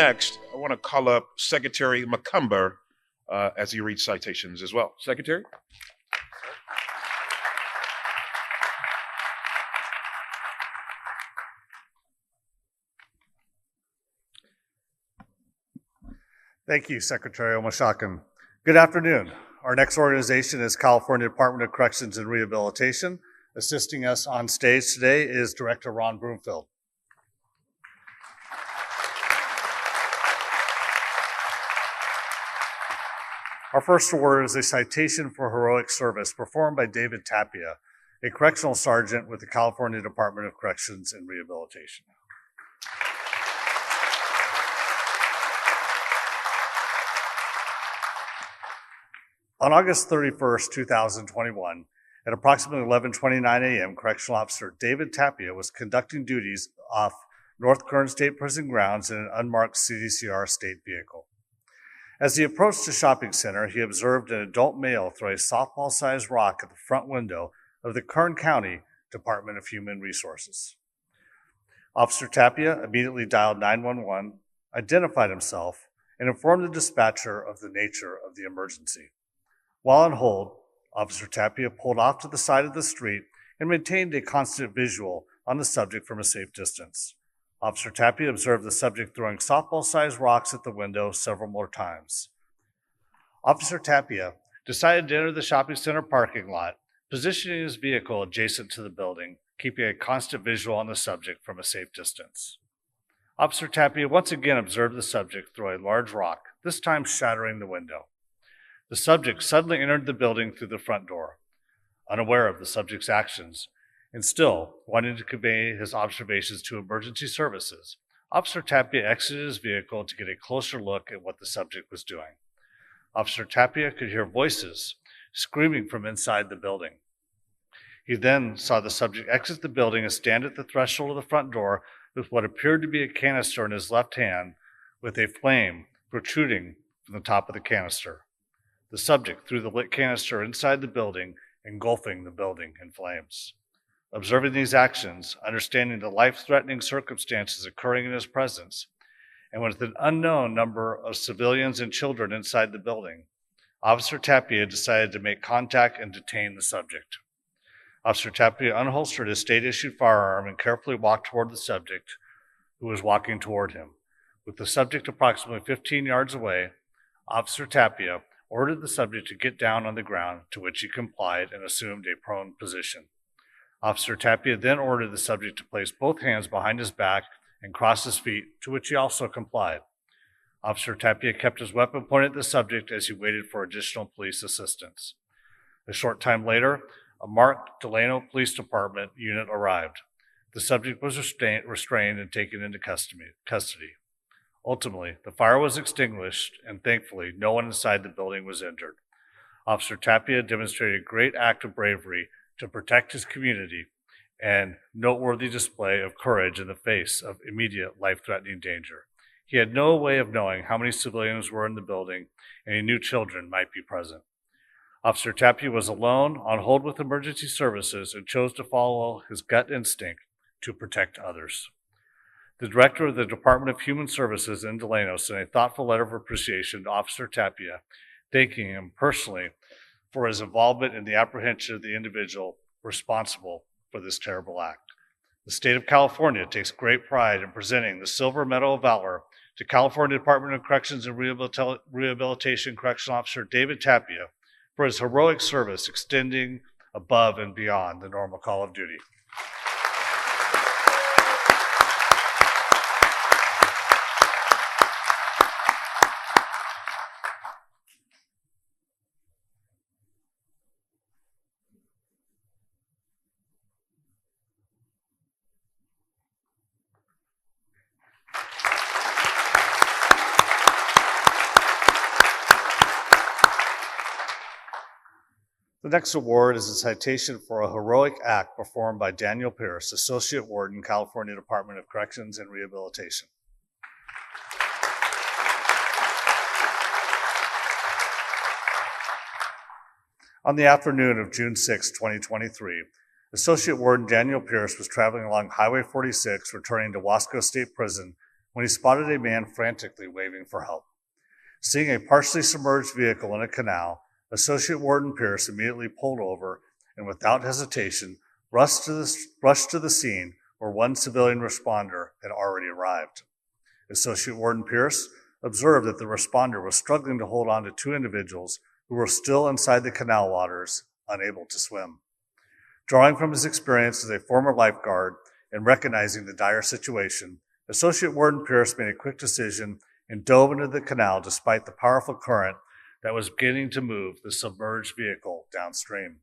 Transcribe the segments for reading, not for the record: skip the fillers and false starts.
next, I want to call up Secretary McCumber as he reads citations as well. Secretary? Thank you, Secretary Omashakin. Good afternoon. Our next organization is California Department of Corrections and Rehabilitation. Assisting us on stage today is Director Ron Broomfield. Our first award is a citation for heroic service performed by David Tapia, a correctional sergeant with the California Department of Corrections and Rehabilitation. On August 31st, 2021, at approximately 11:29 a.m., Correctional Officer David Tapia was conducting duties off North Kern State Prison grounds in an unmarked CDCR state vehicle. As he approached the shopping center, he observed an adult male throw a softball-sized rock at the front window of the Kern County Department of Human Resources. Officer Tapia immediately dialed 911, identified himself, and informed the dispatcher of the nature of the emergency. While on hold, Officer Tapia pulled off to the side of the street and maintained a constant visual on the subject from a safe distance. Officer Tapia observed the subject throwing softball-sized rocks at the window several more times. Officer Tapia decided to enter the shopping center parking lot, positioning his vehicle adjacent to the building, keeping a constant visual on the subject from a safe distance. Officer Tapia once again observed the subject throw a large rock, this time shattering the window. The subject suddenly entered the building through the front door. Unaware of the subject's actions, and still wanting to convey his observations to emergency services, Officer Tapia exited his vehicle to get a closer look at what the subject was doing. Officer Tapia could hear voices screaming from inside the building. He then saw the subject exit the building and stand at the threshold of the front door with what appeared to be a canister in his left hand, with a flame protruding from the top of the canister. The subject threw the lit canister inside the building, engulfing the building in flames. Observing these actions, understanding the life-threatening circumstances occurring in his presence, and with an unknown number of civilians and children inside the building, Officer Tapia decided to make contact and detain the subject. Officer Tapia unholstered his state-issued firearm and carefully walked toward the subject, who was walking toward him. With the subject approximately 15 yards away, Officer Tapia ordered the subject to get down on the ground, to which he complied and assumed a prone position. Officer Tapia then ordered the subject to place both hands behind his back and cross his feet, to which he also complied. Officer Tapia kept his weapon pointed at the subject as he waited for additional police assistance. A short time later, a marked Delano Police Department unit arrived. The subject was restrained and taken into custody. Ultimately, the fire was extinguished, and thankfully, no one inside the building was injured. Officer Tapia demonstrated a great act of bravery to protect his community and noteworthy display of courage in the face of immediate life-threatening danger. He had no way of knowing how many civilians were in the building, and he knew children might be present. Officer Tapia was alone, on hold with emergency services, and chose to follow his gut instinct to protect others. The director of the Department of Human Services in Delano sent a thoughtful letter of appreciation to Officer Tapia, thanking him personally for his involvement in the apprehension of the individual responsible for this terrible act. The state of California takes great pride in presenting the Silver Medal of Valor to California Department of Corrections and Rehabilitation Correctional Officer David Tapia for his heroic service extending above and beyond the normal call of duty. The next award is a citation for a heroic act performed by Daniel Pierce, Associate Warden, California Department of Corrections and Rehabilitation. On the afternoon of June 6, 2023, Associate Warden Daniel Pierce was traveling along Highway 46, returning to Wasco State Prison when he spotted a man frantically waving for help. Seeing a partially submerged vehicle in a canal, Associate Warden Pierce immediately pulled over and without hesitation rushed to the scene where one civilian responder had already arrived. Associate Warden Pierce observed that the responder was struggling to hold on to two individuals who were still inside the canal waters, unable to swim. Drawing from his experience as a former lifeguard and recognizing the dire situation, Associate Warden Pierce made a quick decision and dove into the canal despite the powerful current that was beginning to move the submerged vehicle downstream.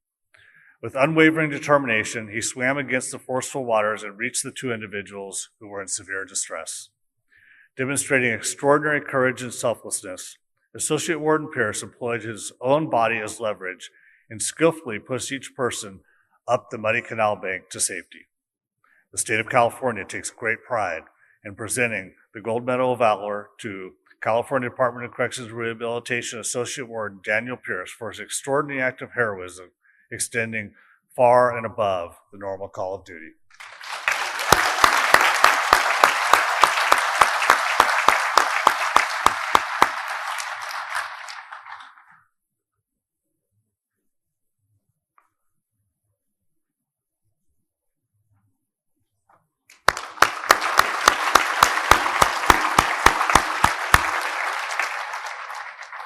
With unwavering determination, he swam against the forceful waters and reached the two individuals who were in severe distress. Demonstrating extraordinary courage and selflessness, Associate Warden Pierce employed his own body as leverage and skillfully pushed each person up the muddy canal bank to safety. The state of California takes great pride in presenting the Gold Medal of Valor to California Department of Corrections Rehabilitation Associate Warden Daniel Pierce for his extraordinary act of heroism, extending far and above the normal call of duty.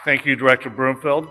Thank you, Director Broomfield.